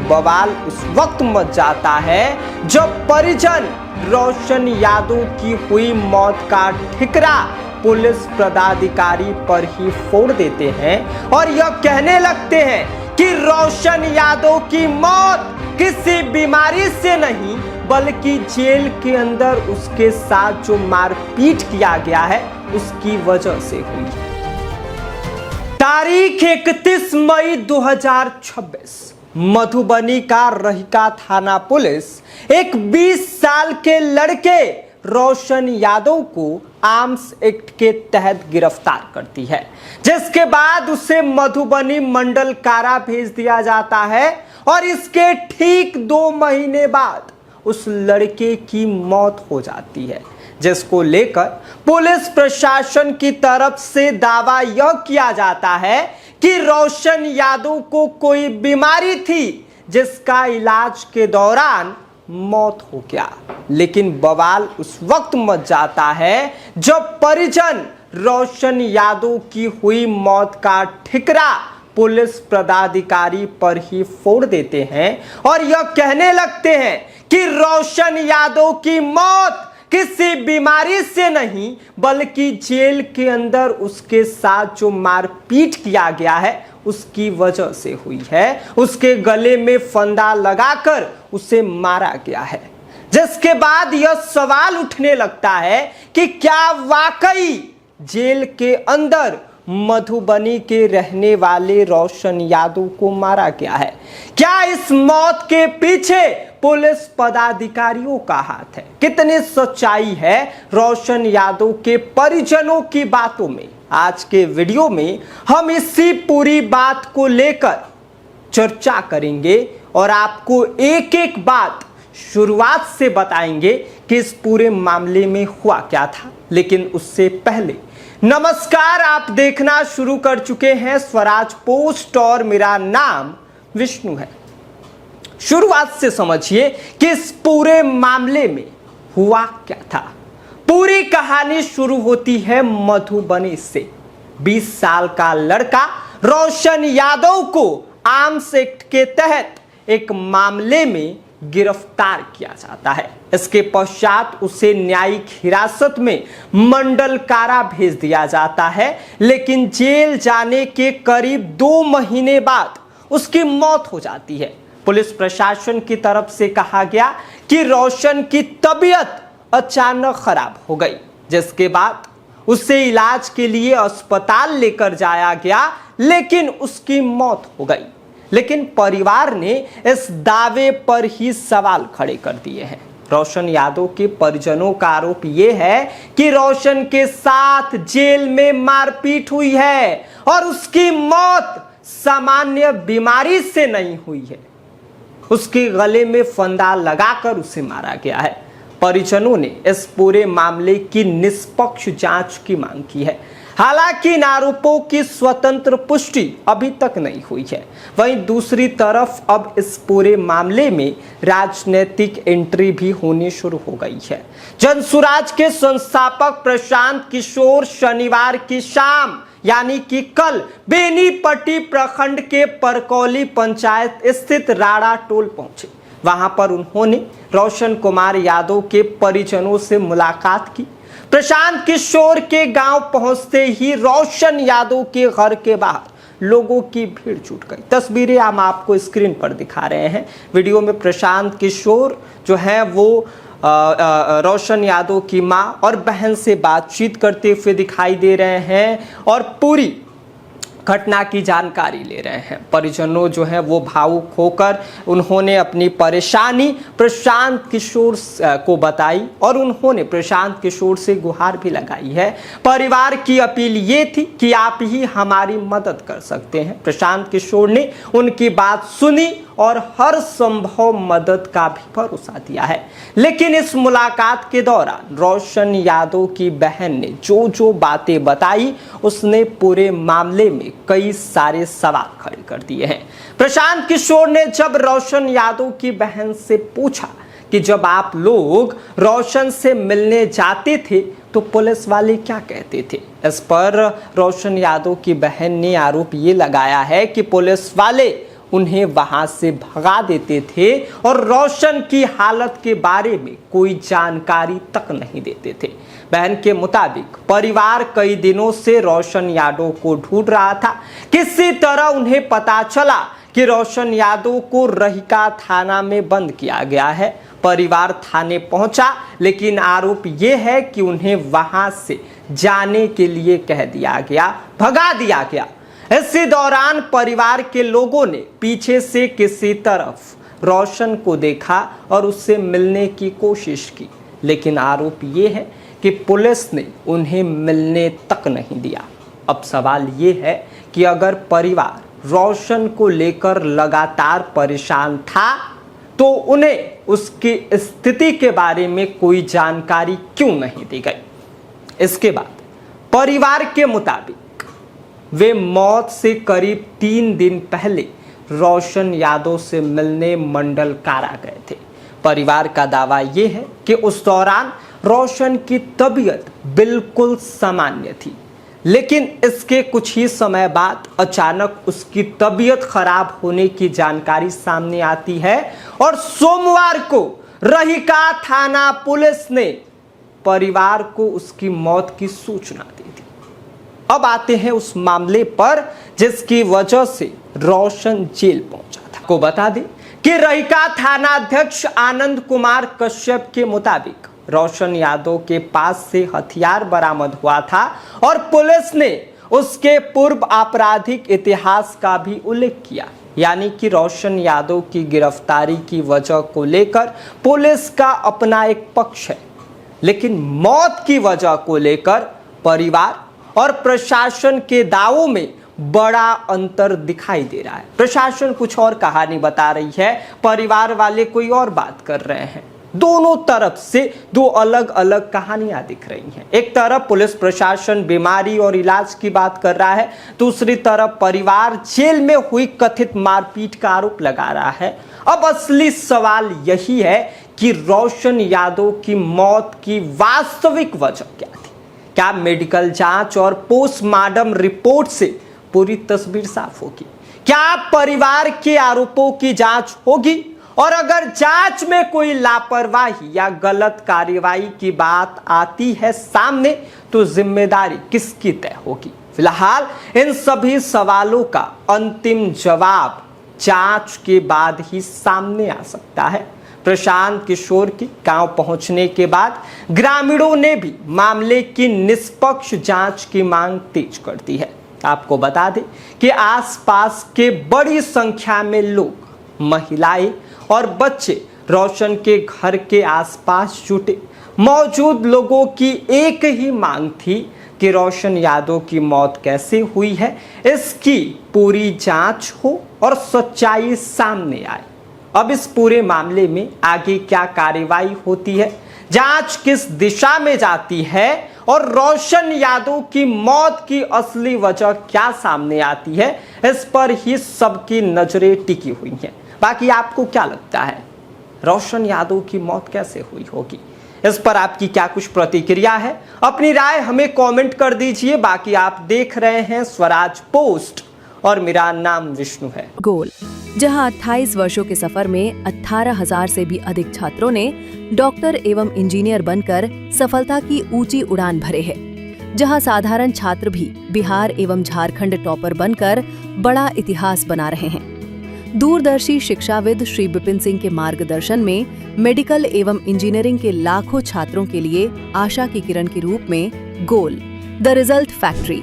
बवाल उस वक्त मच जाता है जब परिजन रोशन यादव की हुई मौत का ठिकरा पुलिस पदाधिकारी पर ही फोड़ देते हैं और यह कहने लगते हैं कि रोशन यादव की मौत किसी बीमारी से नहीं बल्कि जेल के अंदर उसके साथ जो मारपीट किया गया है उसकी वजह से हुई है। तारीख 31 मई 2026 मधुबनी का रहिका थाना पुलिस एक 20 साल के लड़के रोशन यादव को आर्म्स एक्ट के तहत गिरफ्तार करती है, जिसके बाद उसे मधुबनी मंडल कारा भेज दिया जाता है और इसके ठीक 2 महीने बाद उस लड़के की मौत हो जाती है, जिसको लेकर पुलिस प्रशासन की तरफ से दावा यह किया जाता है कि रोशन यादव को कोई बीमारी थी जिसका इलाज के दौरान मौत हो गया। लेकिन बवाल उस वक्त मच जाता है जब परिजन रोशन यादव की हुई मौत का ठिकरा पुलिस पदाधिकारी पर ही फोड़ देते हैं और यह कहने लगते हैं कि रोशन यादव की मौत किसी बीमारी से नहीं बल्कि जेल के अंदर उसके साथ जो मारपीट किया गया है उसकी वजह से हुई है। उसके गले में फंदा लगाकर उसे मारा गया है, जिसके बाद यह सवाल उठने लगता है कि क्या वाकई जेल के अंदर मधुबनी के रहने वाले रोशन यादव को मारा गया है? क्या इस मौत के पीछे पुलिस पदाधिकारियों का हाथ है? कितनी सच्चाई है रोशन यादव के परिजनों की बातों में? आज के वीडियो में हम इसी पूरी बात को लेकर चर्चा करेंगे और आपको एक एक बात शुरुआत से बताएंगे कि इस पूरे मामले में हुआ क्या था। लेकिन उससे पहले नमस्कार, आप देखना शुरू कर चुके हैं स्वराज पोस्ट और मेरा नाम विष्णु है। शुरुआत से समझिए कि इस पूरे मामले में हुआ क्या था। पूरी कहानी शुरू होती है मधुबनी से। 20 साल का लड़का रोशन यादव को आर्म्स एक्ट के तहत एक मामले में गिरफ्तार किया जाता है। इसके पश्चात उसे न्यायिक हिरासत में मंडल कारा भेज दिया जाता है, लेकिन जेल जाने के करीब 2 महीने बाद उसकी मौत हो जाती है। पुलिस प्रशासन की तरफ से कहा गया कि रोशन की तबीयत अचानक खराब हो गई, जिसके बाद उसे इलाज के लिए अस्पताल लेकर जाया गया, लेकिन उसकी मौत हो गई। लेकिन परिवार ने इस दावे पर ही सवाल खड़े कर दिए हैं। रोशन यादव के परिजनों का आरोप यह है कि रोशन के साथ जेल में मारपीट हुई है और उसकी मौत सामान्य बीमारी से नहीं हुई है। उसके गले में फंदा लगाकर उसे मारा गया है। परिजनों ने इस पूरे मामले की निष्पक्ष जांच की मांग की है। हालांकि इन आरोपों की स्वतंत्र पुष्टि अभी तक नहीं हुई है। वहीं दूसरी तरफ अब इस पूरे मामले में राजनीतिक एंट्री भी होनी शुरू हो गई है। जनसुराज के संस्थापक प्रशांत किशोर शनिवार की शाम यानी कि कल बेनीपट्टी प्रखंड के परकौली पंचायत स्थित राड़ा टोल पहुंचे। वहां पर उन्होंने रोशन कुमार यादव के परिजनों से मुलाकात की। प्रशांत किशोर के गांव पहुंचते ही रोशन यादव के घर के बाहर लोगों की भीड़ जुट गई। तस्वीरें हम आपको स्क्रीन पर दिखा रहे हैं। वीडियो में प्रशांत किशोर जो है वो रोशन यादव की मां और बहन से बातचीत करते हुए दिखाई दे रहे हैं और पूरी घटना की जानकारी ले रहे हैं। परिजनों जो है वो भावुक होकर उन्होंने अपनी परेशानी प्रशांत किशोर को बताई और उन्होंने प्रशांत किशोर से गुहार भी लगाई है। परिवार की अपील ये थी कि आप ही हमारी मदद कर सकते हैं। प्रशांत किशोर ने उनकी बात सुनी और हर संभव मदद का भी भरोसा दिया है। लेकिन इस मुलाकात के दौरान रोशन यादव की बहन ने जो जो बातें बताई उसने पूरे मामले में कई सारे सवाल खड़े कर दिए हैं। प्रशांत किशोर ने जब रोशन यादव की बहन से पूछा कि जब आप लोग रोशन से मिलने जाते थे तो पुलिस वाले क्या कहते थे, इस पर रोशन यादव की बहन ने आरोप ये लगाया है कि पुलिस वाले उन्हें वहां से भगा देते थे और रोशन की हालत के बारे में कोई जानकारी तक नहीं देते थे। बहन के मुताबिक परिवार कई दिनों से रोशन यादव को ढूंढ रहा था। किसी तरह उन्हें पता चला कि रोशन यादव को रहिका थाना में बंद किया गया है। परिवार थाने पहुंचा, लेकिन आरोप यह है कि उन्हें वहां से जाने के लिए कह दिया गया, भगा दिया गया। इसी दौरान परिवार के लोगों ने पीछे से किसी तरफ रोशन को देखा और उससे मिलने की कोशिश की, लेकिन आरोप यह है कि पुलिस ने उन्हें मिलने तक नहीं दिया। अब सवाल ये है कि अगर परिवार रोशन को लेकर लगातार परेशान था तो उन्हें उसकी स्थिति के बारे में कोई जानकारी क्यों नहीं दी गई। इसके बाद परिवार के मुताबिक वे मौत से करीब 3 दिन पहले रोशन यादव से मिलने मंडल कारा गए थे। परिवार का दावा यह है कि उस दौरान रोशन की तबीयत बिल्कुल सामान्य थी, लेकिन इसके कुछ ही समय बाद अचानक उसकी तबीयत खराब होने की जानकारी सामने आती है और सोमवार को रहिका थाना पुलिस ने परिवार को उसकी मौत की सूचना दी थी। अब आते हैं उस मामले पर जिसकी वजह से रोशन जेल पहुंचा था। को बता दें कि रहिका थाना अध्यक्ष आनंद कुमार कश्यप के मुताबिक रोशन यादव के पास से हथियार बरामद हुआ था और पुलिस ने उसके पूर्व आपराधिक इतिहास का भी उल्लेख किया। यानी कि रोशन यादव की गिरफ्तारी की वजह को लेकर पुलिस का अपना एक पक्ष है, लेकिन मौत की वजह को लेकर परिवार और प्रशासन के दावों में बड़ा अंतर दिखाई दे रहा है। प्रशासन कुछ और कहानी बता रही है, परिवार वाले कोई और बात कर रहे हैं। दोनों तरफ से दो अलग अलग कहानियां दिख रही हैं। एक तरफ पुलिस प्रशासन बीमारी और इलाज की बात कर रहा है, दूसरी तरफ परिवार जेल में हुई कथित मारपीट का आरोप लगा रहा है। अब असली सवाल यही है कि रोशन यादव की मौत की वास्तविक वजह क्या थी। क्या मेडिकल जांच और पोस्टमार्टम रिपोर्ट से पूरी तस्वीर साफ होगी? क्या परिवार के आरोपों की जांच होगी? और अगर जांच में कोई लापरवाही या गलत कार्रवाई की बात आती है सामने, तो जिम्मेदारी किसकी तय होगी? फिलहाल इन सभी सवालों का अंतिम जवाब जांच के बाद ही सामने आ सकता है। प्रशांत किशोर की गांव पहुंचने के बाद ग्रामीणों ने भी मामले की निष्पक्ष जांच की मांग तेज कर दी है। आपको बता दें कि आसपास के बड़ी संख्या में लोग, महिलाएं और बच्चे रोशन के घर के आसपास जुटे। मौजूद लोगों की एक ही मांग थी कि रोशन यादव की मौत कैसे हुई है, इसकी पूरी जांच हो और सच्चाई सामने आए। अब इस पूरे मामले में आगे क्या कार्रवाई होती है, जांच किस दिशा में जाती है और रोशन यादव की मौत की असली वजह क्या सामने आती है, इस पर ही सबकी नजरें टिकी हुई हैं। बाकी आपको क्या लगता है, रोशन यादव की मौत कैसे हुई होगी? इस पर आपकी क्या कुछ प्रतिक्रिया है? अपनी राय हमें कमेंट कर दीजिए। बाकी आप देख रहे हैं स्वराज पोस्ट और मेरा नाम विष्णु है। गोल, जहां 28 वर्षों के सफर में 18,000 से भी अधिक छात्रों ने डॉक्टर एवं इंजीनियर बनकर सफलता की ऊंची उड़ान भरे हैं, जहां साधारण छात्र भी बिहार एवं झारखंड टॉपर बनकर बड़ा इतिहास बना रहे हैं। दूरदर्शी शिक्षाविद श्री विपिन सिंह के मार्गदर्शन में मेडिकल एवं इंजीनियरिंग के लाखों छात्रों के लिए आशा की किरण के रूप में गोल, द रिजल्ट फैक्ट्री